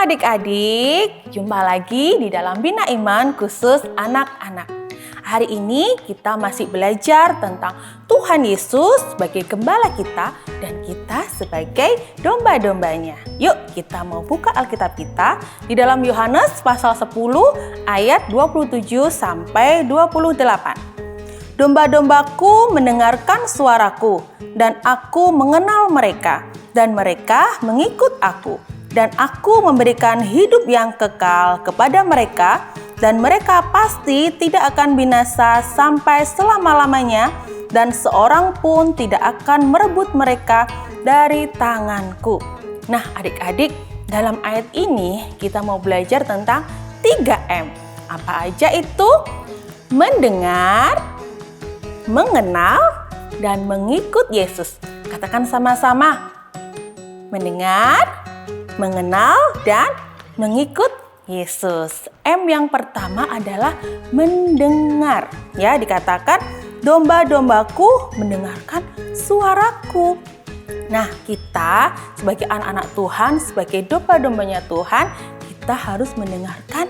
adik-adik, jumpa lagi di dalam Bina Iman khusus anak-anak. Hari ini kita masih belajar tentang Tuhan Yesus sebagai gembala kita dan kita sebagai domba-dombanya. Yuk kita mau buka Alkitab kita di dalam Yohanes pasal 10 ayat 27 sampai 28. Domba-dombaku mendengarkan suaraku dan aku mengenal mereka dan mereka mengikut aku. Dan aku memberikan hidup yang kekal kepada mereka, dan mereka pasti tidak akan binasa sampai selama-lamanya, dan seorang pun tidak akan merebut mereka dari tanganku. Nah adik-adik, dalam ayat ini kita mau belajar tentang 3M. Apa aja itu? Mendengar, mengenal, dan mengikut Yesus. Katakan sama-sama. Mendengar, mengenal, dan mengikut Yesus. M yang pertama adalah mendengar. Ya, dikatakan domba-dombaku mendengarkan suaraku. Nah, kita sebagai anak-anak Tuhan, sebagai domba-dombanya Tuhan, kita harus mendengarkan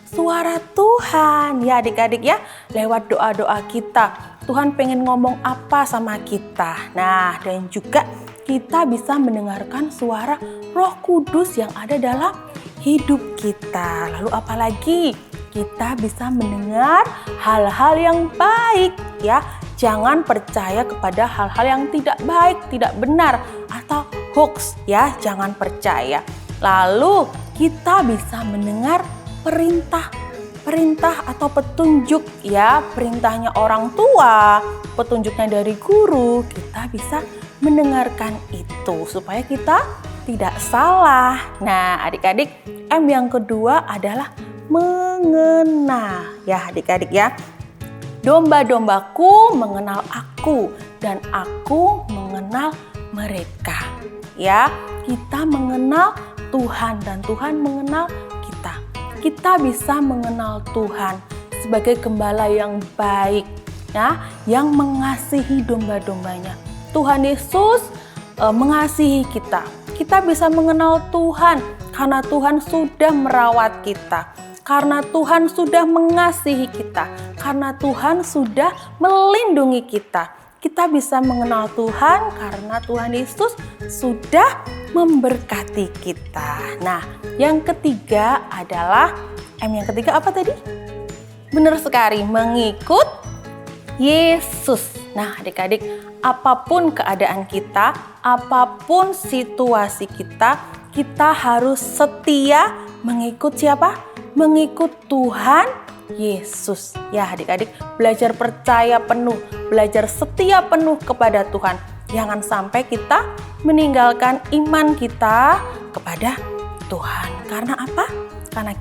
suara Tuhan. Ya, adik-adik ya, lewat doa-doa kita. Tuhan pengen ngomong apa sama kita. Nah, dan juga kita bisa mendengarkan suara Roh Kudus yang ada dalam hidup kita. Lalu apalagi? Kita bisa mendengar hal-hal yang baik ya. Jangan percaya kepada hal-hal yang tidak baik, tidak benar atau hoax ya. Jangan percaya. Lalu kita bisa mendengar perintah atau petunjuk ya. Perintahnya orang tua, petunjuknya dari guru. Kita bisa mendengarkan itu supaya kita tidak salah. Nah adik-adik, M yang kedua adalah mengenal. Ya adik-adik ya, domba-dombaku mengenal aku dan aku mengenal mereka. Ya, kita mengenal Tuhan dan Tuhan mengenal kita. Kita bisa mengenal Tuhan sebagai gembala yang baik ya, yang mengasihi domba-dombanya. Tuhan Yesus mengasihi kita. Kita bisa mengenal Tuhan karena Tuhan sudah merawat kita. Karena Tuhan sudah mengasihi kita. Karena Tuhan sudah melindungi kita. Kita bisa mengenal Tuhan karena Tuhan Yesus sudah memberkati kita. Nah, yang ketiga adalah M yang ketiga apa tadi? Benar sekali, mengikut Yesus. Nah, adik-adik, apapun keadaan kita, apapun situasi kita, kita harus setia mengikut siapa? Mengikut Tuhan Yesus. Ya adik-adik, belajar percaya penuh, belajar setia penuh kepada Tuhan. Jangan sampai kita meninggalkan iman kita kepada Tuhan. Karena apa? Karena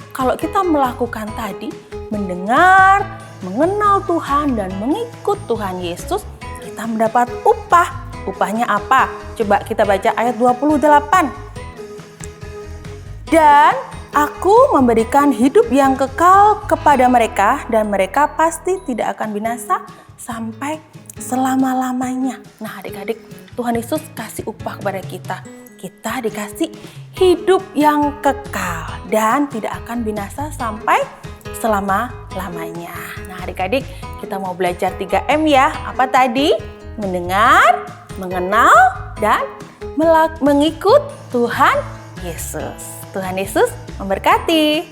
kalau kita melakukan tadi, mendengar, mengenal Tuhan dan mengikut Tuhan Yesus, kita mendapat upah. Upahnya apa? Coba kita baca ayat 28. Dan aku memberikan hidup yang kekal kepada mereka dan mereka pasti tidak akan binasa sampai selama-lamanya. Nah adik-adik, Tuhan Yesus kasih upah kepada kita. Kita dikasih hidup yang kekal dan tidak akan binasa sampai selama-lamanya. Nah adik-adik, kita mau belajar 3M ya. Apa tadi? Mendengar, mengenal, dan mengikut Tuhan Yesus. Tuhan Yesus memberkati.